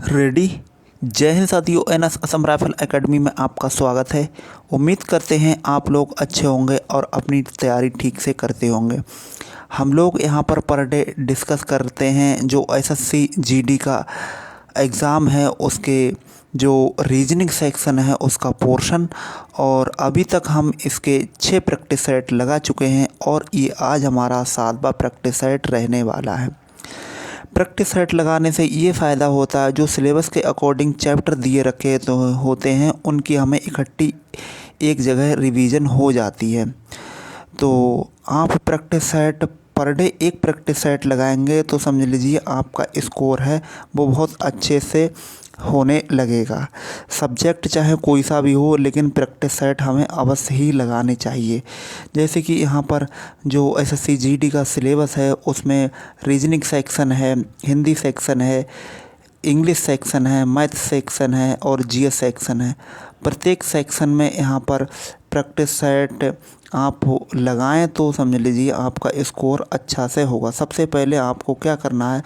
Ready. जय हिंद साथियों, NS Assam rifle academy में आपका स्वागत है। उम्मीद करते हैं आप लोग अच्छे होंगे और अपनी तैयारी ठीक से करते होंगे। हम लोग यहाँ पर डे डिस्कस करते हैं जो एसएससी जीडी का एग्ज़ाम है, उसके जो रीजनिंग सेक्शन है उसका पोर्शन। और अभी तक हम इसके 6 प्रैक्टिस सेट लगा चुके हैं और ये आज हमारा 7वां प्रैक्टिस सेट रहने वाला है। प्रैक्टिस सेट लगाने से ये फ़ायदा होता है, जो सिलेबस के अकॉर्डिंग चैप्टर दिए रखे तो होते हैं उनकी हमें इकट्ठी एक जगह रिवीजन हो जाती है। तो आप प्रैक्टिस सेट पर डे एक प्रैक्टिस सेट लगाएंगे तो समझ लीजिए आपका स्कोर है वो बहुत अच्छे से होने लगेगा। सब्जेक्ट चाहे कोई सा भी हो, लेकिन प्रैक्टिस सेट हमें अवश्य ही लगाने चाहिए। जैसे कि यहाँ पर जो एसएससी जीडी का सिलेबस है उसमें रीजनिंग सेक्शन है, हिंदी सेक्शन है, इंग्लिश सेक्शन है, मैथ सेक्शन है और जीएस सेक्शन है। प्रत्येक सेक्शन में यहाँ पर प्रैक्टिस सेट आप लगाएं तो समझ लीजिए आपका स्कोर अच्छा से होगा। सबसे पहले आपको क्या करना है,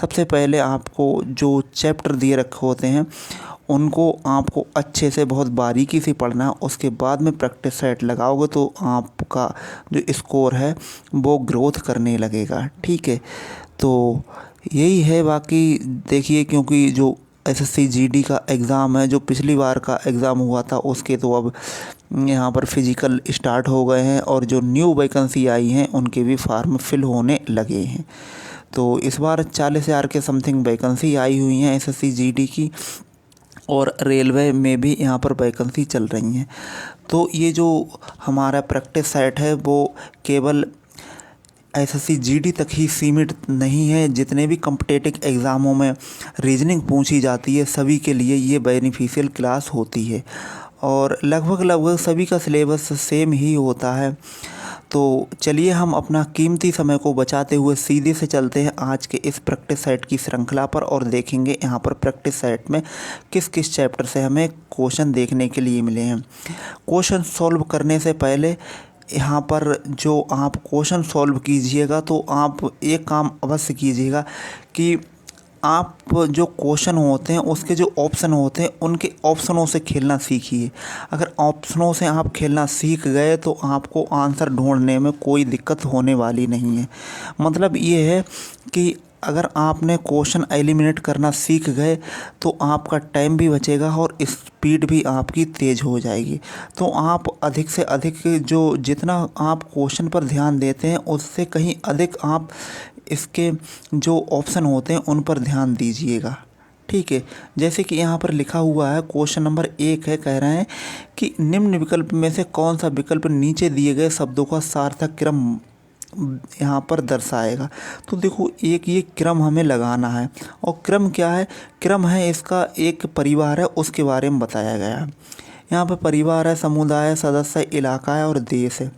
सबसे पहले आपको जो चैप्टर दिए रखे होते हैं उनको आपको अच्छे से बहुत बारीकी से पढ़ना है। उसके बाद में प्रैक्टिस सेट लगाओगे तो आपका जो स्कोर है वो ग्रोथ करने लगेगा। ठीक है, तो यही है। बाकी देखिए, क्योंकि जो एसएससी जीडी का एग्ज़ाम है, जो पिछली बार का एग्ज़ाम हुआ था उसके तो अब यहाँ पर फिजिकल स्टार्ट हो गए हैं और जो न्यू वैकेंसी आई हैं उनके भी फार्म फिल होने लगे हैं। तो इस बार 40,000 के समथिंग वैकेंसी आई हुई हैं एसएससी जीडी की, और रेलवे में भी यहाँ पर वैकेंसी चल रही हैं। तो ये जो हमारा प्रैक्टिस सेट है वो केवल एसएससी जीडी तक ही सीमित नहीं है। जितने भी कॉम्पिटिटिव एग्ज़ामों में रीजनिंग पूछी जाती है सभी के लिए ये बेनिफिशियल क्लास होती है और लगभग सभी का सिलेबस सेम ही होता है। तो चलिए हम अपना कीमती समय को बचाते हुए सीधे से चलते हैं आज के इस प्रैक्टिस सेट की श्रृंखला पर और देखेंगे यहाँ पर प्रैक्टिस सेट में किस किस चैप्टर से हमें क्वेश्चन देखने के लिए मिले हैं। क्वेश्चन सॉल्व करने से पहले यहाँ पर जो आप क्वेश्चन सॉल्व कीजिएगा तो आप एक काम अवश्य कीजिएगा कि आप जो क्वेश्चन होते हैं उसके जो ऑप्शन होते हैं उनके ऑप्शनों से खेलना सीखिए। अगर ऑप्शनों से आप खेलना सीख गए तो आपको आंसर ढूंढने में कोई दिक्कत होने वाली नहीं है। मतलब ये है कि अगर आपने क्वेश्चन एलिमिनेट करना सीख गए तो आपका टाइम भी बचेगा और स्पीड भी आपकी तेज़ हो जाएगी। तो आप अधिक से अधिक जो जितना आप क्वेश्चन पर ध्यान देते हैं उससे कहीं अधिक आप इसके जो ऑप्शन होते हैं उन पर ध्यान दीजिएगा। ठीक है, जैसे कि यहाँ पर लिखा हुआ है क्वेश्चन नंबर 1 है, कह रहे हैं कि निम्न विकल्प में से कौन सा विकल्प नीचे दिए गए शब्दों का सार्थक क्रम यहाँ पर दर्शाएगा। तो देखो, एक ये क्रम हमें लगाना है और क्रम क्या है, क्रम है इसका एक परिवार है उसके बारे में बताया गया है। यहाँ पर परिवार है, समुदाय है, सदस्य, इलाका है और देश है।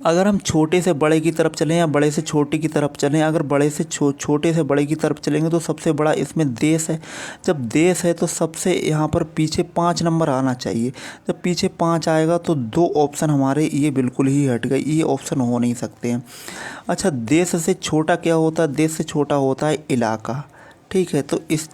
अगर हम छोटे से बड़े की तरफ चलें या बड़े से छोटे की तरफ चलें, अगर बड़े से छोटे से बड़े की तरफ चलेंगे तो सबसे बड़ा इसमें देश है। जब देश है तो सबसे यहाँ पर पीछे 5 नंबर आना चाहिए। जब पीछे 5 आएगा तो 2 ऑप्शन हमारे ये बिल्कुल ही हट गए, ये ऑप्शन हो नहीं सकते हैं। अच्छा, देश से छोटा क्या होता है, देश से छोटा होता है इलाका। ठीक है, तो इस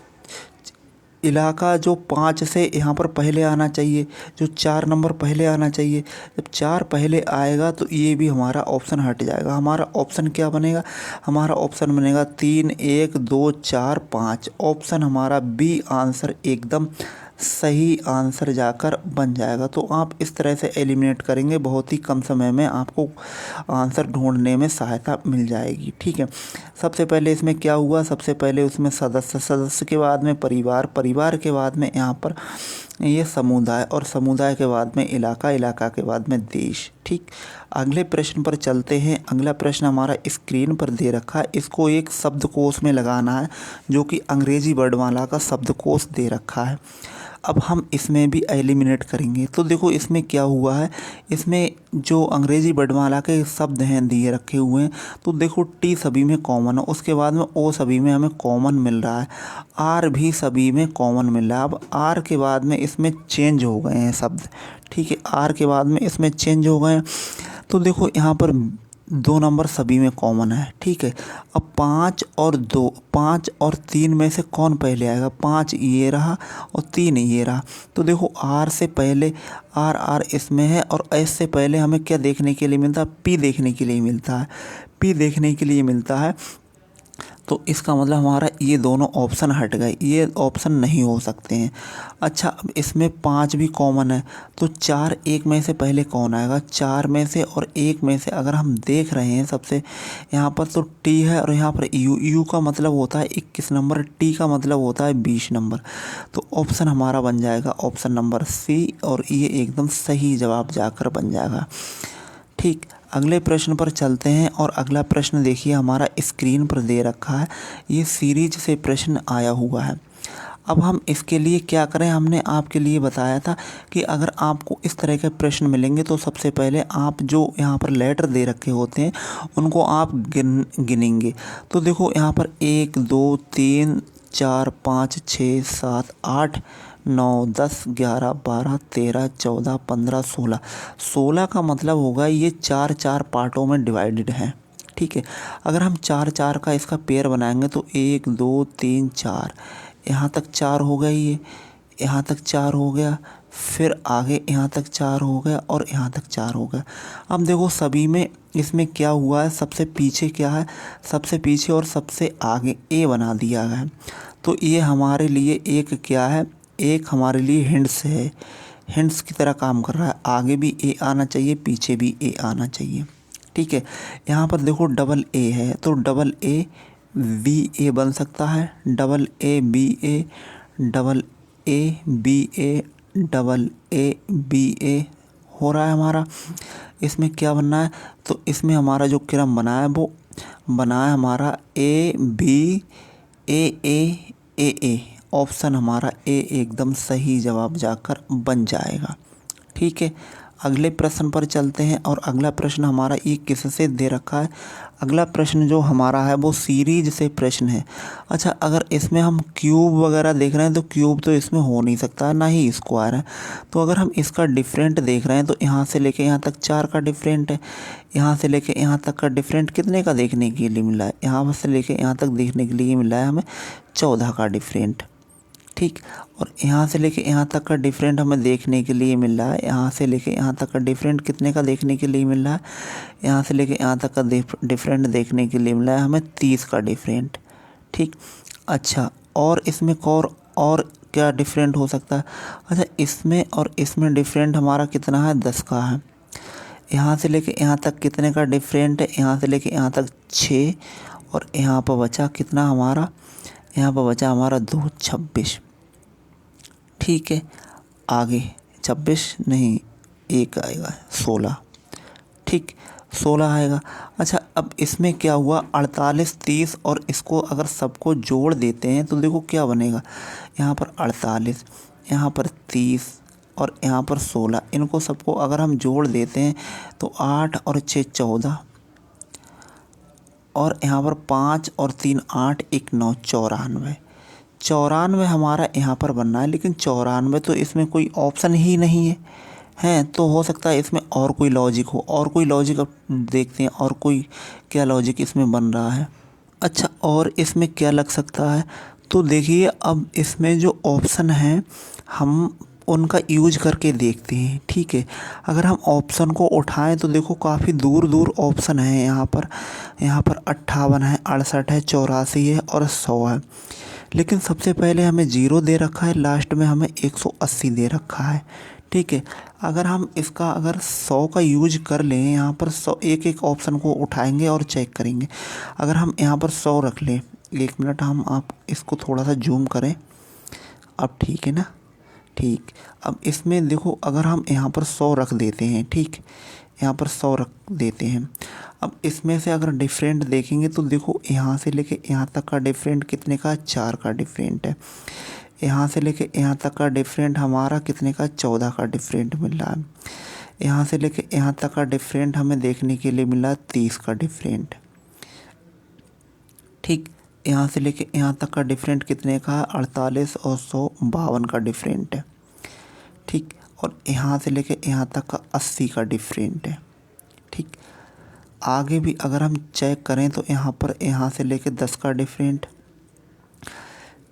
इलाका जो 5 से यहाँ पर पहले आना चाहिए, जो 4 नंबर पहले आना चाहिए। जब 4 पहले आएगा तो ये भी हमारा ऑप्शन हट जाएगा। हमारा ऑप्शन क्या बनेगा, हमारा ऑप्शन बनेगा 3, 1, 2, 4, 5। ऑप्शन हमारा बी आंसर एकदम सही आंसर जाकर बन जाएगा। तो आप इस तरह से एलिमिनेट करेंगे, बहुत ही कम समय में आपको आंसर ढूंढने में सहायता मिल जाएगी। ठीक है, सबसे पहले इसमें क्या हुआ, सबसे पहले उसमें सदस्य, सदस्य के बाद में परिवार, परिवार के बाद में यहाँ पर ये समुदाय और समुदाय के बाद में इलाका, इलाका के बाद में देश। ठीक, अगले प्रश्न पर चलते हैं। अगला प्रश्न हमारा स्क्रीन पर दे रखा है, इसको एक शब्दकोश में लगाना है जो कि अंग्रेजी वर्णमाला का शब्दकोश दे रखा है। अब हम इसमें भी एलिमिनेट करेंगे। तो देखो इसमें क्या हुआ है, इसमें जो अंग्रेजी वर्णमाला के शब्द हैं दिए रखे हुए हैं, तो देखो टी सभी में कॉमन है, उसके बाद में ओ सभी में हमें कॉमन मिल रहा है, आर भी सभी में कॉमन मिल रहा है। अब आर के बाद में इसमें चेंज हो गए हैं शब्द। ठीक है, आर के बाद में इसमें चेंज हो गए हैं। तो देखो यहाँ पर दो नंबर सभी में कॉमन है, ठीक है। अब 5 और 3 में से कौन पहले आएगा? 5 ये रहा और 3 ये रहा। तो देखो आर से पहले आर इसमें है और एस से पहले हमें क्या देखने के लिए मिलता है? पी देखने के लिए मिलता है, पी देखने के लिए मिलता है। तो इसका मतलब हमारा ये दोनों ऑप्शन हट गए, ये ऑप्शन नहीं हो सकते हैं। अच्छा, अब इसमें 5 भी कॉमन है, तो 4 1 में से पहले कौन आएगा? 4 में से और 1 में से अगर हम देख रहे हैं सबसे यहाँ पर तो टी है और यहाँ पर यू का मतलब होता है 21 नंबर, टी का मतलब होता है 20 नंबर। तो ऑप्शन हमारा बन जाएगा ऑप्शन नंबर सी और ये एकदम सही जवाब जाकर बन जाएगा। ठीक, अगले प्रश्न पर चलते हैं और अगला प्रश्न देखिए हमारा स्क्रीन पर दे रखा है। ये सीरीज से प्रश्न आया हुआ है। अब हम इसके लिए क्या करें? हमने आपके लिए बताया था कि अगर आपको इस तरह के प्रश्न मिलेंगे तो सबसे पहले आप जो यहाँ पर लेटर दे रखे होते हैं उनको आप गिनेंगे। तो देखो यहाँ पर 1 2 3 4 5 6 7 8 9 10 11 12 13 14 15 16। 16 का मतलब होगा ये 4 पार्टों में डिवाइडेड है, ठीक है। अगर हम 4 का इसका पेयर बनाएंगे तो 1 2 3 4, यहाँ तक 4 हो गया, ये यहाँ तक 4 हो गया, फिर आगे यहाँ तक 4 हो गया और यहाँ तक 4 हो गया। अब देखो सभी में इसमें क्या हुआ है? सबसे पीछे क्या है? सबसे पीछे और सबसे आगे ए बना दिया गया है। तो ये हमारे लिए एक क्या है? एक हमारे लिए हिंट्स है, हिंट्स की तरह काम कर रहा है। आगे भी ए आना चाहिए, पीछे भी ए आना चाहिए, ठीक है। यहाँ पर देखो डबल ए है तो डबल ए बी ए बन सकता है, double A B A, double A B A, double A B A हो रहा है हमारा। इसमें क्या बनना है? तो इसमें हमारा जो क्रम बना है वो बना है हमारा ए बी ए ए ए ए। ऑप्शन हमारा ए एकदम सही जवाब जाकर बन जाएगा, ठीक है। अगले प्रश्न पर चलते हैं और अगला प्रश्न हमारा ये किससे दे रखा है? अगला प्रश्न जो हमारा है वो सीरीज से प्रश्न है। अच्छा, अगर इसमें हम क्यूब वगैरह देख रहे हैं तो क्यूब तो इसमें हो नहीं सकता, ना ही स्क्वायर है। तो अगर हम इसका डिफरेंट देख रहे हैं तो यहाँ से लेके यहाँ तक 4 का डिफरेंट है, यहाँ से लेके यहाँ तक का डिफरेंट कितने का देखने के लिए मिला है? यहाँ से लेके यहाँ तक देखने के लिए मिला है हमें 14 का डिफरेंट, ठीक। और यहाँ से लेके यहाँ तक का डिफरेंट हमें देखने के लिए मिल रहा है, यहाँ से लेके यहाँ तक का डिफरेंट कितने का देखने के लिए मिल रहा है? यहाँ से लेके यहाँ तक का डिफरेंट देखने के लिए मिला है हमें 30 का डिफरेंट, ठीक। अच्छा, और इसमें और क्या डिफरेंट हो सकता है? अच्छा, इसमें और इसमें डिफरेंट हमारा कितना है? 10 का है। यहाँ से लेके यहाँ तक कितने का डिफरेंट है? यहाँ से लेके यहाँ तक 6 और यहाँ पर बचा कितना हमारा? यहाँ पर बचा हमारा 2 26, ठीक है। आगे 26 नहीं, एक आएगा 16, ठीक, 16 आएगा। अच्छा, अब इसमें क्या हुआ? 48 30 और इसको अगर सबको जोड़ देते हैं तो देखो क्या बनेगा? यहाँ पर 48, यहाँ पर 30 और यहाँ पर 16, इनको सबको अगर हम जोड़ देते हैं तो 8 और 6 14 और यहाँ पर 5 और 3 8 1 9 94। 94 हमारा यहाँ पर बनना है, लेकिन 94 तो इसमें कोई ऑप्शन ही नहीं है, हैं। तो हो सकता है इसमें और कोई लॉजिक हो, और कोई लॉजिक अब देखते हैं और कोई क्या लॉजिक इसमें बन रहा है। अच्छा, और इसमें क्या लग सकता है? तो देखिए अब इसमें जो ऑप्शन है हम उनका यूज करके देखते हैं, ठीक है। अगर हम ऑप्शन को उठाएं तो देखो काफ़ी दूर दूर ऑप्शन है। यहाँ पर 58 है, 68 है, 84 है और 100 है। लेकिन सबसे पहले हमें 0 दे रखा है, लास्ट में हमें 180 दे रखा है, ठीक है। अगर हम इसका अगर 100 का यूज कर लें, यहाँ पर 100 एक ऑप्शन को उठाएंगे और चेक करेंगे। अगर हम यहाँ पर 100 रख लें, 1 मिनट हम आप इसको थोड़ा सा जूम करें, अब ठीक है ना, ठीक। अब इसमें देखो अगर हम यहाँ पर 100 रख देते हैं, ठीक, यहाँ पर 100 रख देते हैं। अब इसमें से अगर डिफरेंट देखेंगे तो देखो यहाँ से लेके यहाँ तक का डिफरेंट कितने का? 4 का डिफरेंट है। यहाँ से लेके यहाँ तक का डिफरेंट हमारा कितने का? 14 का डिफरेंट मिल रहा है। यहाँ से लेके यहाँ तक का डिफरेंट हमें देखने के लिए मिला 30 का डिफरेंट, ठीक। यहाँ से लेके यहाँ तक का डिफरेंट कितने का? 48 और 100 52 का डिफरेंट है, ठीक। और यहाँ से लेके यहाँ तक का 80 का डिफरेंट है, ठीक। आगे भी अगर हम चेक करें तो यहाँ पर यहाँ से लेकर 10 का डिफरेंट,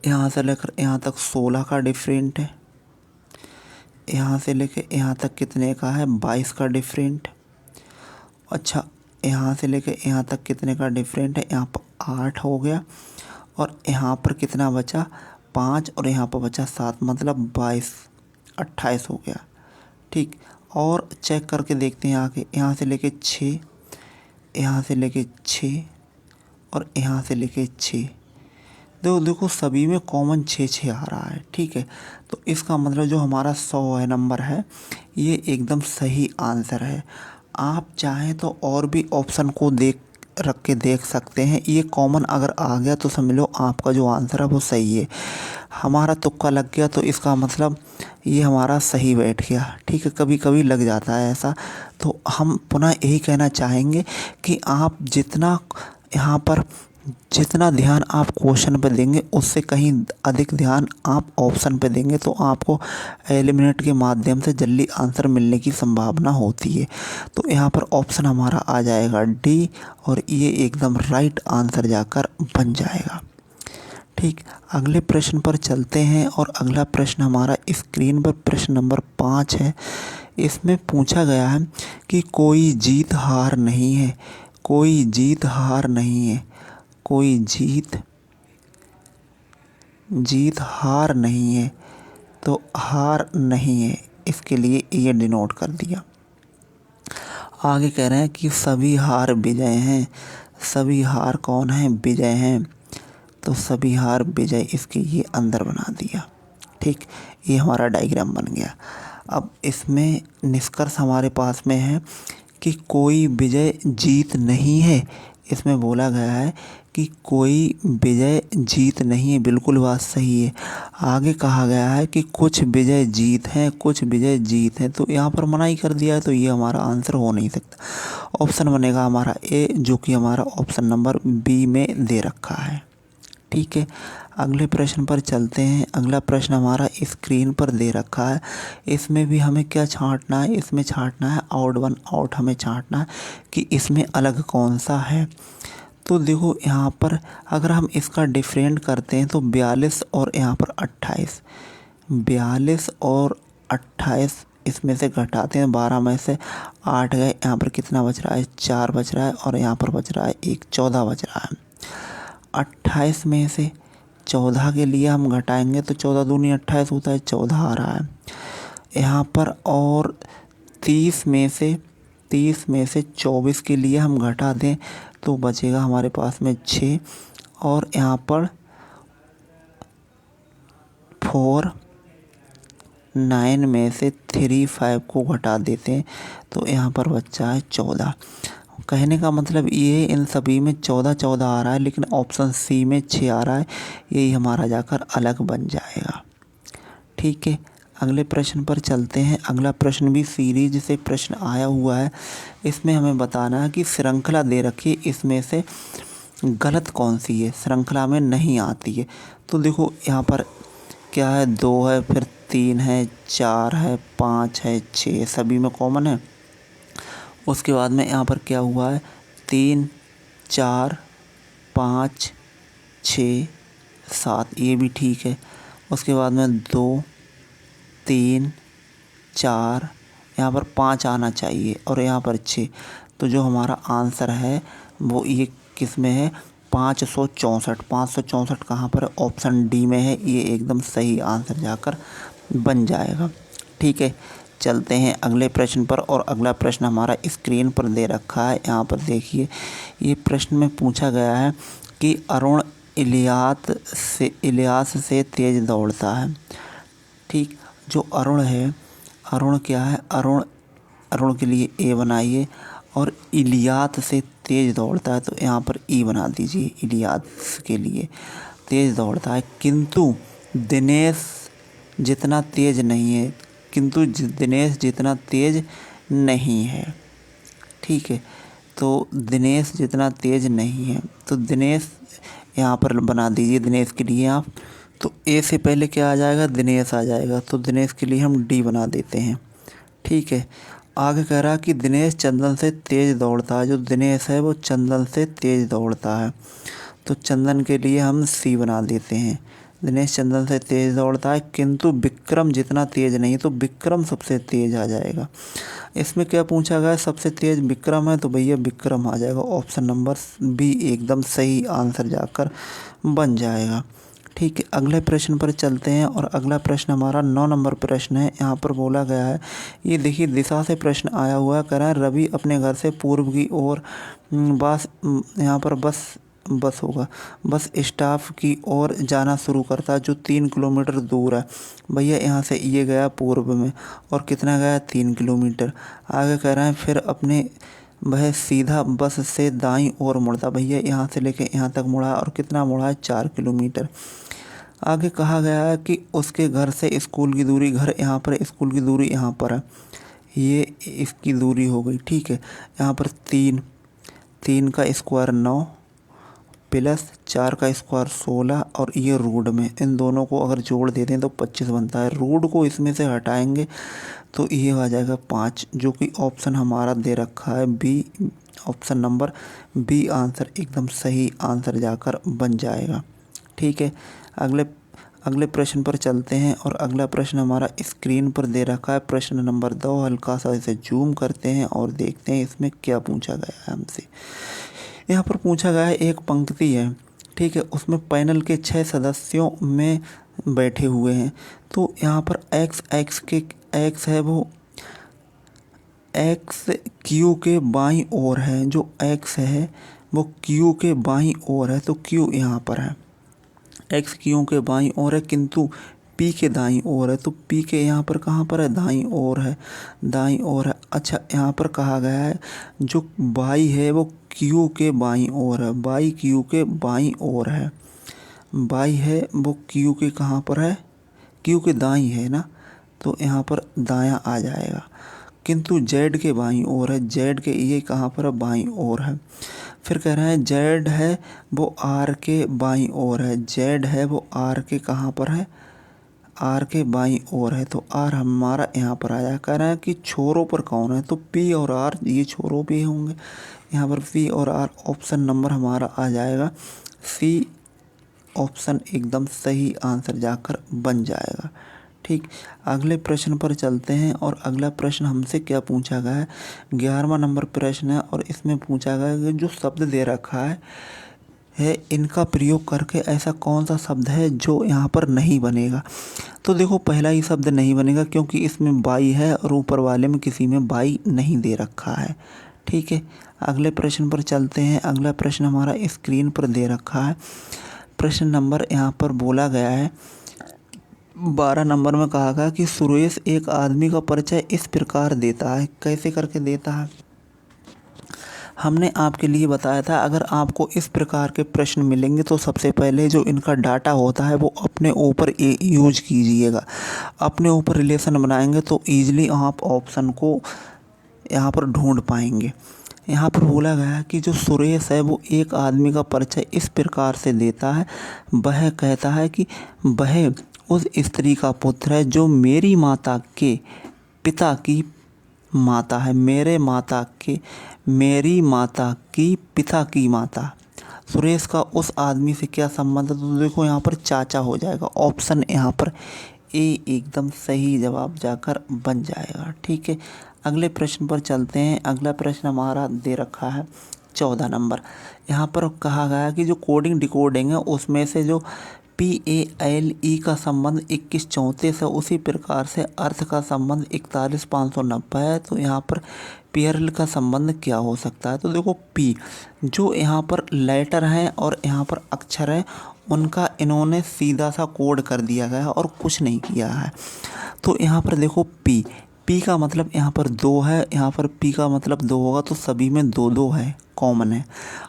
यहाँ से लेकर यहाँ तक 16 का डिफरेंट है, यहाँ से लेकर यहाँ तक कितने का है 22 का डिफरेंट। अच्छा, यहाँ से लेकर यहाँ तक कितने का डिफरेंट है, यहाँ पर 8 हो गया और यहाँ पर कितना बचा 5 और यहाँ पर बचा 7, मतलब 22 28 हो गया। ठीक, और चेक करके देखते हैं आगे, यहाँ से लेके 6, यहाँ से लेके 6 और यहाँ से लेके 6। देखो सभी में कॉमन 6 आ रहा है। ठीक है, तो इसका मतलब जो हमारा 100 है नंबर है, ये एकदम सही आंसर है। आप चाहें तो और भी ऑप्शन को रख के देख सकते हैं। ये कॉमन अगर आ गया तो समझ लो आपका जो आंसर है वो सही है। हमारा तुक्का लग गया तो इसका मतलब ये हमारा सही बैठ गया। ठीक है, कभी कभी लग जाता है ऐसा। तो हम पुनः यही कहना चाहेंगे कि आप जितना ध्यान आप क्वेश्चन पे देंगे उससे कहीं अधिक ध्यान आप ऑप्शन पे देंगे तो आपको एलिमिनेट के माध्यम से जल्दी आंसर मिलने की संभावना होती है। तो यहाँ पर ऑप्शन हमारा आ जाएगा डी और ये एकदम राइट आंसर जाकर बन जाएगा। ठीक, अगले प्रश्न पर चलते हैं और अगला प्रश्न हमारा स्क्रीन पर प्रश्न नंबर 5 है। इसमें पूछा गया है कि कोई जीत हार नहीं है, कोई जीत हार नहीं है, कोई जीत हार नहीं है, तो हार नहीं है, इसके लिए ये डिनोट कर दिया। आगे कह रहे हैं कि सभी हार विजय हैं, सभी हार कौन है, विजय हैं, तो सभी हार विजय, इसके ये अंदर बना दिया। ठीक, ये हमारा डायग्राम बन गया। अब इसमें निष्कर्ष हमारे पास में है कि कोई विजय जीत नहीं है। इसमें बोला गया है कि कोई विजय जीत नहीं है, बिल्कुल बात सही है। आगे कहा गया है कि कुछ विजय जीत हैं, कुछ विजय जीत हैं, तो यहाँ पर मनाही कर दिया है, तो ये हमारा आंसर हो नहीं सकता। ऑप्शन बनेगा हमारा ए, जो कि हमारा ऑप्शन नंबर बी में दे रखा है। ठीक है, अगले प्रश्न पर चलते हैं। अगला प्रश्न हमारा स्क्रीन पर दे रखा है। इसमें भी हमें क्या छांटना है, इसमें छांटना है आउट वन आउट, हमें छांटना है कि इसमें अलग कौन सा है। तो देखो यहाँ पर अगर हम इसका डिफरेंट करते हैं तो 42 और यहाँ पर 28, 42 और 28 इसमें से घटाते हैं, 12 में से 8 गए, यहाँ पर कितना बच रहा है 4 बच रहा है और यहाँ पर बच रहा है 1, 14 बच रहा है। 28 में से 14 के लिए हम घटाएंगे तो 14 दूनी 28 होता है, 14 आ रहा है यहाँ पर। और 30 में से 24 के लिए हम घटा दें तो बचेगा हमारे पास में 6 और यहाँ पर 4, 9 में से 3, 5 को घटा देते हैं तो यहाँ पर बच्चा है 14। कहने का मतलब ये इन सभी में 14 आ रहा है, लेकिन ऑप्शन सी में 6 आ रहा है, यही हमारा जाकर अलग बन जाएगा। ठीक है, अगले प्रश्न पर चलते हैं। अगला प्रश्न भी सीरीज से प्रश्न आया हुआ है। इसमें हमें बताना है कि श्रृंखला दे रखी है, इसमें से गलत कौन सी है, श्रृंखला में नहीं आती है। तो देखो यहाँ पर क्या है, 2 है, फिर 3 है, 4 है, 5 है, 6 सभी में कॉमन है। उसके बाद में यहाँ पर क्या हुआ है, 3, 4, 5, 6, 7, ये भी ठीक है। उसके बाद में 2, 3, 4, यहाँ पर 5 आना चाहिए और यहाँ पर 6। तो जो हमारा आंसर है वो ये किस में है, 564। 564 कहाँ पर है, ऑप्शन डी में है, ये एकदम सही आंसर जाकर बन जाएगा। ठीक है, चलते हैं अगले प्रश्न पर और अगला प्रश्न हमारा स्क्रीन पर दे रखा है। यहाँ पर देखिए, ये प्रश्न में पूछा गया है कि अरुण इलियास से तेज़ दौड़ता है। ठीक, जो अरुण है, अरुण क्या है, अरुण के लिए ए बनाइए और इलियास से तेज़ दौड़ता है तो यहाँ पर ई बना दीजिए। इलियास के लिए तेज़ दौड़ता है, किंतु दिनेश जितना तेज़ नहीं है, दिनेश जितना तेज़ नहीं है। ठीक है, तो दिनेश जितना तेज़ नहीं है, तो दिनेश यहाँ पर बना दीजिए दिनेश के लिए आप। तो ए से पहले क्या आ जाएगा, दिनेश आ जाएगा, तो दिनेश के लिए हम डी बना देते हैं। ठीक है, आगे कह रहा है कि दिनेश चंदन से तेज दौड़ता है। जो दिनेश है वो चंदन से तेज दौड़ता है, तो चंदन के लिए हम सी बना देते हैं। दिनेश चंदन से तेज दौड़ता है किंतु विक्रम जितना तेज नहीं, तो विक्रम सबसे तेज आ जाएगा। इसमें क्या पूछा गया है, सबसे तेज विक्रम है, तो भैया विक्रम आ जाएगा। ऑप्शन नंबर बी एकदम सही आंसर जाकर बन जाएगा। ठीक है, अगले प्रश्न पर चलते हैं और अगला प्रश्न हमारा 9 नंबर प्रश्न है। यहाँ पर बोला गया है, ये देखिए दिशा से प्रश्न आया हुआ है। कह रहा है रवि अपने घर से पूर्व की ओर यहाँ पर बस होगा, बस स्टॉप की ओर जाना शुरू करता है जो 3 किलोमीटर दूर है। भैया यहाँ से ये गया पूर्व में और कितना गया 3 किलोमीटर। आगे कह रहे हैं फिर अपने वह सीधा बस से दाईं ओर मुड़ता। भैया यहाँ से लेके यहाँ तक मुड़ा और कितना मुड़ा है 4 किलोमीटर। आगे कहा गया है कि उसके घर से स्कूल की दूरी, घर यहाँ पर, स्कूल की दूरी यहाँ पर है, ये इसकी दूरी हो गई। ठीक है, यहाँ पर 3 का स्क्वायर 9 प्लस 4 का स्क्वायर 16 और ये रूट में, इन दोनों को अगर जोड़ देते हैं तो 25 बनता है। रूट को इसमें से हटाएंगे तो ये आ जाएगा 5, जो कि ऑप्शन हमारा दे रखा है B. Option number B answer एकदम सही आंसर जाकर बन जाएगा। ठीक है, अगले प्रश्न पर चलते हैं और अगला प्रश्न हमारा स्क्रीन पर दे रखा है। प्रश्न नंबर 2, हल्का सा इसे जूम करते हैं और देखते हैं इसमें क्या पूछा गया है हमसे। यहाँ पर पूछा गया है, एक पंक्ति है, ठीक है, उसमें पैनल के 6 सदस्यों में बैठे हुए हैं। तो यहाँ पर एक्स है वो एक्स क्यू के बाईं ओर है। जो एक्स है वो क्यू के बाईं ओर है, तो क्यू यहाँ पर है, एक्स क्यू के बाईं ओर है किंतु पी के दाईं ओर है। तो पी के यहाँ पर कहाँ पर है, दाईं ओर है, दाईं ओर है। अच्छा, यहाँ पर कहा गया है जो बाई है वो क्यू के बाईं ओर है, बाई क्यू के बाईं ओर है। बाई है वो क्यू के कहाँ पर है, क्यू के दाईं है ना, तो यहाँ पर दायां आ जाएगा। किंतु जेड के बाईं ओर है, जेड के ये कहाँ पर है, बाईं ओर है। फिर कह रहे हैं जेड है वो आर के बाईं ओर है, जेड है वो आर के कहाँ पर है, आर के बाईं ओर है, तो आर हमारा यहाँ पर आया। कह रहे हैं कि छोरों पर कौन है, तो पी और आर ये छोरों पे होंगे, यहाँ पर पी और आर। ऑप्शन नंबर हमारा आ जाएगा सी, ऑप्शन एकदम सही आंसर जाकर बन जाएगा। ठीक, अगले प्रश्न पर चलते हैं और अगला प्रश्न हमसे क्या पूछा गया है, 11वां नंबर प्रश्न है और इसमें पूछा गया है कि जो शब्द दे रखा है इनका प्रयोग करके ऐसा कौन सा शब्द है जो यहाँ पर नहीं बनेगा। तो देखो पहला ही शब्द नहीं बनेगा क्योंकि इसमें बाई है और ऊपर वाले में किसी में बाई नहीं दे रखा है। ठीक है, अगले प्रश्न पर चलते हैं। अगला प्रश्न हमारा स्क्रीन पर दे रखा है। प्रश्न नंबर यहाँ पर बोला गया है 12 नंबर में कहा गया कि सुरेश एक आदमी का परिचय इस प्रकार देता है। कैसे करके देता है, हमने आपके लिए बताया था अगर आपको इस प्रकार के प्रश्न मिलेंगे तो सबसे पहले जो इनका डाटा होता है वो अपने ऊपर यूज कीजिएगा। अपने ऊपर रिलेशन बनाएंगे तो ईजिली आप ऑप्शन को यहाँ पर ढूंढ पाएंगे। यहाँ पर बोला गया है कि जो सुरेश है वो एक आदमी का परिचय इस प्रकार से देता है। वह कहता है कि वह उस स्त्री का पुत्र है जो मेरी माता के पिता की माता है, मेरी माता की पिता की माता। सुरेश का उस आदमी से क्या संबंध है, तो देखो यहाँ पर चाचा हो जाएगा। ऑप्शन यहाँ पर ए एकदम सही जवाब जाकर बन जाएगा। ठीक है, अगले प्रश्न पर चलते हैं। अगला प्रश्न हमारा दे रखा है 14 नंबर। यहाँ पर कहा गया कि जो कोडिंग डिकोडिंग है उसमें से जो PALE का संबंध 2134 है, उसी प्रकार से अर्थ का संबंध 41590 है। तो यहाँ पर पेरल का संबंध क्या हो सकता है, तो देखो P जो यहाँ पर लेटर हैं और यहाँ पर अक्षर है उनका इन्होंने सीधा सा कोड कर दिया गया है और कुछ नहीं किया है। तो यहाँ पर देखो P का मतलब यहाँ पर 2 है, यहाँ पर P का मतलब 2 होगा तो सभी में 2 है, कॉमन है।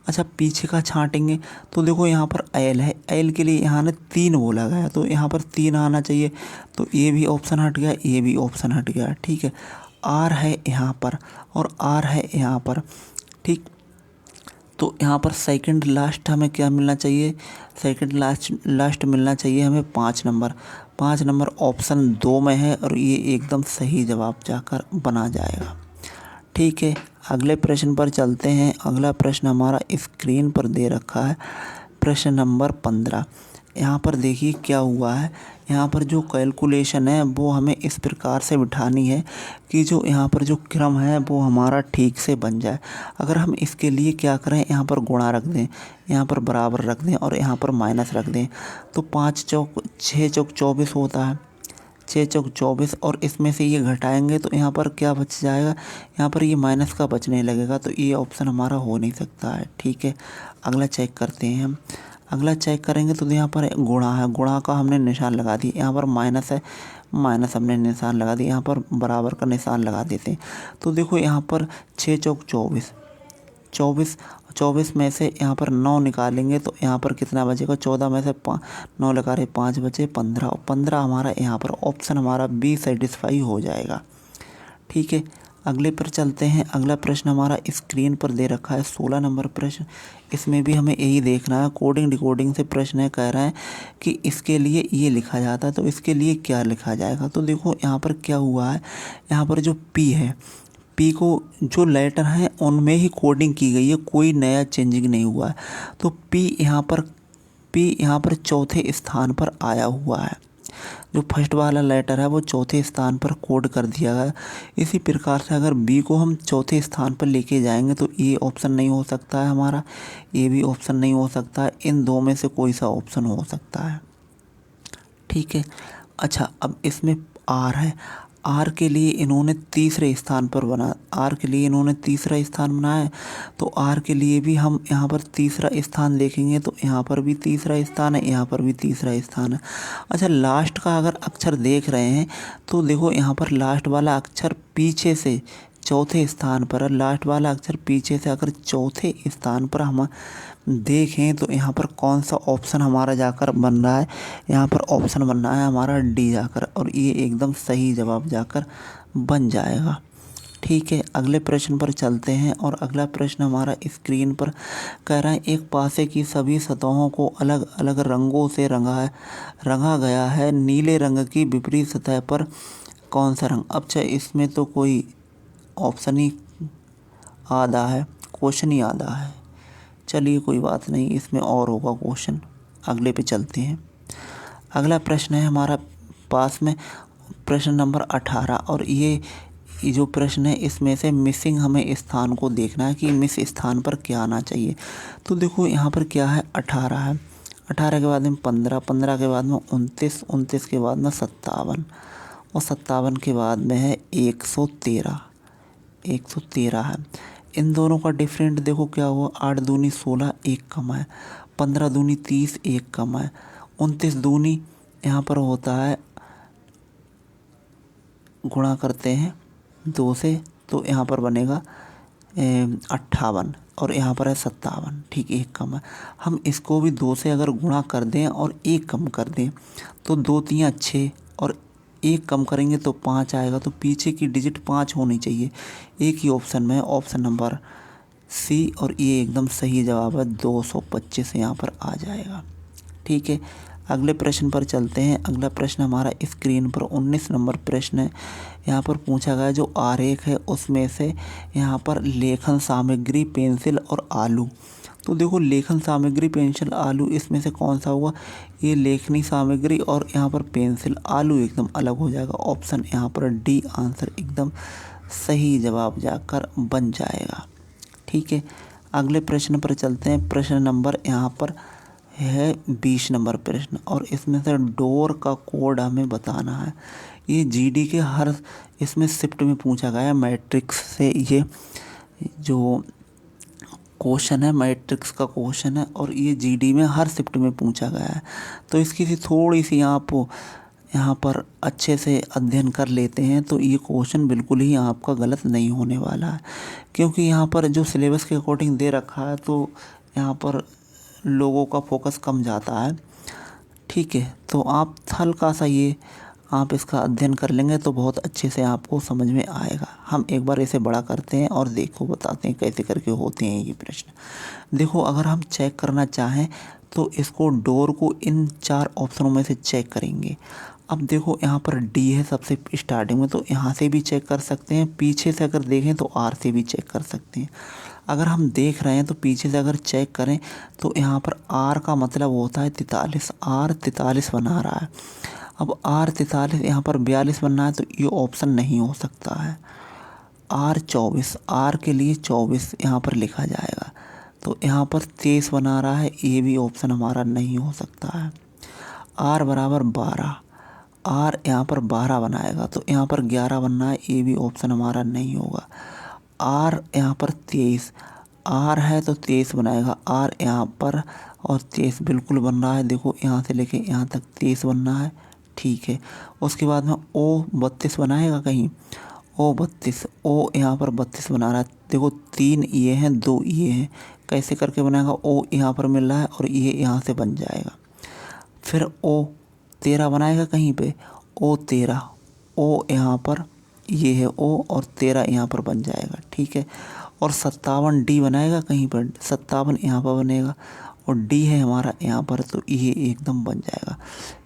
अच्छा, पीछे का छांटेंगे तो देखो यहाँ पर L है, L के लिए यहाँ ने 3 बोला गया तो यहाँ पर 3 आना चाहिए, तो ये भी ऑप्शन हट गया, ये भी ऑप्शन हट गया। ठीक है, R है यहाँ पर और R है यहाँ पर। ठीक, तो यहाँ पर सेकंड लास्ट हमें क्या मिलना चाहिए, सेकंड लास्ट मिलना चाहिए हमें 5 नंबर। 5 नंबर ऑप्शन 2 में है और ये एकदम सही जवाब जाकर बना जाएगा। ठीक है, अगले प्रश्न पर चलते हैं। अगला प्रश्न हमारा स्क्रीन पर दे रखा है, प्रश्न नंबर 15। यहाँ पर देखिए क्या हुआ है। यहाँ पर जो कैलकुलेशन है वो हमें इस प्रकार से बिठानी है कि जो यहाँ पर जो क्रम है वो हमारा ठीक से बन जाए। अगर हम इसके लिए क्या करें, यहाँ पर गुणा रख दें, यहाँ पर बराबर रख दें और यहाँ पर माइनस रख दें, तो 5 चौक 6 चौक 24 होता है। 6 चौक 24 और इसमें से ये घटाएंगे तो यहाँ पर क्या बच जाएगा, यहाँ पर ये माइनस का बचने लगेगा, तो ये ऑप्शन हमारा हो नहीं सकता है। ठीक है, अगला चेक करते हैं हम। अगला चेक करेंगे तो यहाँ पर गुणा है, गुणा का हमने निशान लगा दिया। यहाँ पर माइनस है, माइनस हमने निशान लगा दिया। यहाँ पर बराबर का निशान लगा देते हैं। तो देखो यहाँ पर 6 चौक 24, 24 में से यहाँ पर 9 निकालेंगे तो यहाँ पर कितना बचेगा, 14 में से 9 लगा रहे 5 बचे 15, और 15 हमारा यहाँ पर ऑप्शन हमारा बी सेटिस्फाई हो जाएगा। ठीक है, अगले पर चलते हैं। अगला प्रश्न हमारा स्क्रीन पर दे रखा है 16 नंबर प्रश्न। इसमें भी हमें यही देखना है, कोडिंग डिकोडिंग से प्रश्न है, कह रहा है कि इसके लिए ये लिखा जाता है तो इसके लिए क्या लिखा जाएगा। तो देखो यहाँ पर क्या हुआ है, यहाँ पर जो पी है, पी को जो लेटर हैं उनमें ही कोडिंग की गई है, कोई नया चेंजिंग नहीं हुआ है। तो पी यहाँ पर चौथे स्थान पर आया हुआ है। जो फर्स्ट वाला लेटर है वो चौथे स्थान पर कोड कर दिया गया। इसी प्रकार से अगर बी को हम चौथे स्थान पर लेके जाएंगे तो ये ऑप्शन नहीं हो सकता है हमारा, ये भी ऑप्शन नहीं हो सकता है। इन दो में से कोई सा ऑप्शन हो सकता है। ठीक है, अच्छा अब इसमें आर है। आर के लिए इन्होंने तीसरे स्थान पर बना, आर के लिए इन्होंने तीसरा स्थान बनाया है। तो आर के लिए भी हम यहाँ पर तीसरा स्थान देखेंगे तो यहाँ पर भी तीसरा स्थान है, यहाँ पर भी तीसरा स्थान है। अच्छा, लास्ट का अगर अक्षर देख रहे हैं तो देखो यहाँ पर लास्ट वाला अक्षर पीछे से चौथे स्थान पर है। लास्ट वाला अक्षर पीछे से अगर चौथे स्थान पर हम देखें तो यहाँ पर कौन सा ऑप्शन हमारा जाकर बन रहा है, यहाँ पर ऑप्शन बन रहा है हमारा डी जाकर, और ये एकदम सही जवाब जाकर बन जाएगा। ठीक है, अगले प्रश्न पर चलते हैं। और अगला प्रश्न हमारा स्क्रीन पर कह रहा है, एक पासे की सभी सतहों को अलग अलग रंगों से रंगा गया है, नीले रंग की विपरीत सतह पर कौन सा रंग। अब चाहे इसमें तो कोई ऑप्शन ही आधा है, क्वेश्चन ही आधा है। चलिए कोई बात नहीं, इसमें और होगा क्वेश्चन। अगले पे चलते हैं। अगला प्रश्न है हमारा पास में प्रश्न नंबर 18, और ये जो प्रश्न है इसमें से मिसिंग हमें स्थान को देखना है कि मिस स्थान पर क्या आना चाहिए। तो देखो यहाँ पर क्या है, 18 है, 18 के बाद में 15, 15 के बाद में 29, 29 के बाद में 57, और 57 के बाद में है 113, 113 है। इन दोनों का डिफरेंट देखो क्या हुआ, 8 दूनी 16, 1 कम है, 15 दूनी 30, 1 कम है, 29 दूनी यहाँ पर होता है, गुणा करते हैं 2 से तो यहाँ पर बनेगा 58, और यहाँ पर है 57। ठीक, 1 कम है। हम इसको भी 2 से अगर गुणा कर दें और 1 कम कर दें तो 2 3 6 और 1 कम करेंगे तो 5 आएगा। तो पीछे की डिजिट 5 होनी चाहिए। एक ही ऑप्शन में, ऑप्शन नंबर सी, और ये एकदम सही जवाब है, 225 यहाँ पर आ जाएगा। ठीक है, अगले प्रश्न पर चलते हैं। अगला प्रश्न हमारा स्क्रीन पर 19 नंबर प्रश्न है। यहाँ पर पूछा गया जो आरेख है उसमें से यहाँ पर लेखन सामग्री पेंसिल और आलू। तो देखो लेखन सामग्री पेंसिल आलू, इसमें से कौन सा हुआ, ये लेखनी सामग्री, और यहाँ पर पेंसिल आलू एकदम अलग हो जाएगा। ऑप्शन यहाँ पर डी आंसर एकदम सही जवाब जाकर बन जाएगा। ठीक है, अगले प्रश्न पर चलते हैं। प्रश्न नंबर यहाँ पर है 20 नंबर प्रश्न, और इसमें से डोर का कोड हमें बताना है। ये जीडी के हर इसमें शिफ्ट में पूछा गया है मैट्रिक्स से। ये जो क्वेश्चन है मैट्रिक्स का क्वेश्चन है, और ये जीडी में हर शिफ्ट में पूछा गया है। तो इसकी थोड़ी सी आप यहाँ पर अच्छे से अध्ययन कर लेते हैं तो ये क्वेश्चन बिल्कुल ही आपका गलत नहीं होने वाला है, क्योंकि यहाँ पर जो सिलेबस के अकॉर्डिंग दे रखा है तो यहाँ पर लोगों का फोकस कम जाता है। ठीक है, तो आप हल्का सा ये आप इसका अध्ययन कर लेंगे तो बहुत अच्छे से आपको समझ में आएगा। हम एक बार इसे बड़ा करते हैं और देखो बताते हैं कैसे करके होते हैं ये प्रश्न। देखो अगर हम चेक करना चाहें तो इसको डोर को इन 4 ऑप्शनों में से चेक करेंगे। अब देखो यहाँ पर डी है सबसे स्टार्टिंग में, तो यहाँ से भी चेक कर सकते हैं। पीछे से अगर देखें तो आर से भी चेक कर सकते हैं। अगर हम देख रहे हैं तो पीछे से अगर चेक करें तो यहाँ पर आर का मतलब होता है 43, आर 43 बना रहा है। अब आर 43 यहाँ पर 42 बनना है, तो ये ऑप्शन नहीं हो सकता है। आर 24, आर के लिए 24 यहाँ पर लिखा जाएगा, तो यहाँ पर 23 बना रहा है, ये भी ऑप्शन हमारा नहीं हो सकता है। आर बराबर 12, आर यहाँ पर 12 बनाएगा, तो यहाँ पर 11 बनना है, ये भी ऑप्शन हमारा नहीं होगा। आर यहाँ पर 23, आर है तो 23 बनाएगा, आर यहाँ पर और 23 बिल्कुल बन रहा है। देखो यहाँ से लेके यहाँ तक 23 बनना है, ठीक है। उसके बाद में ओ 32 बनाएगा कहीं, ओ 32, ओ यहाँ पर 32 बना रहा है। देखो 3 ये हैं 2 ये हैं, कैसे करके बनाएगा, ओ यहाँ पर मिल रहा है और ये यहाँ से बन जाएगा। फिर ओ 13 बनाएगा कहीं पे, ओ 13, ओ यहाँ पर ये है ओ और 13 यहाँ पर बन जाएगा, ठीक है। और 57 डी बनाएगा कहीं पर, 57 यहाँ पर बनेगा और डी है हमारा यहाँ पर, तो ये एकदम बन जाएगा।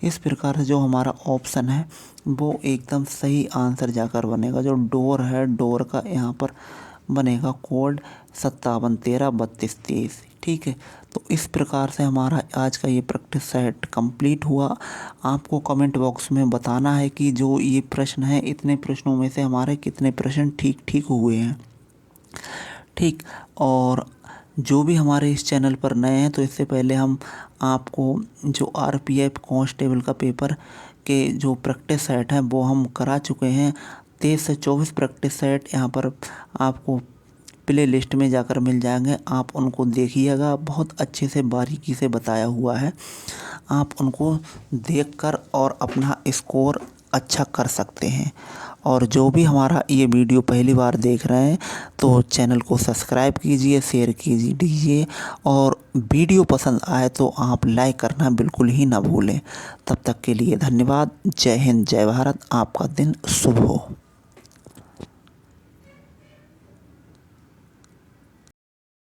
इस प्रकार से जो हमारा ऑप्शन है वो एकदम सही आंसर जाकर बनेगा। जो डोर है, डोर का यहाँ पर बनेगा कोड 57 13 32 23, ठीक है। तो इस प्रकार से हमारा आज का ये प्रैक्टिस सेट कंप्लीट हुआ। आपको कमेंट बॉक्स में बताना है कि जो ये प्रश्न है, इतने प्रश्नों में से हमारे कितने प्रश्न ठीक ठीक हुए हैं, ठीक। और जो भी हमारे इस चैनल पर नए हैं, तो इससे पहले हम आपको जो आरपीएफ कांस्टेबल का पेपर के जो प्रैक्टिस सेट हैं वो हम करा चुके हैं। 23 से 24 प्रैक्टिस सेट यहाँ पर आपको प्ले लिस्ट में जाकर मिल जाएंगे, आप उनको देखिएगा। बहुत अच्छे से बारीकी से बताया हुआ है, आप उनको देखकर और अपना स्कोर अच्छा कर सकते हैं। और जो भी हमारा ये वीडियो पहली बार देख रहे हैं तो चैनल को सब्सक्राइब कीजिए, शेयर कीजिए और वीडियो पसंद आए तो आप लाइक करना बिल्कुल ही ना भूलें। तब तक के लिए धन्यवाद। जय हिंद, जय भारत। आपका दिन शुभ हो।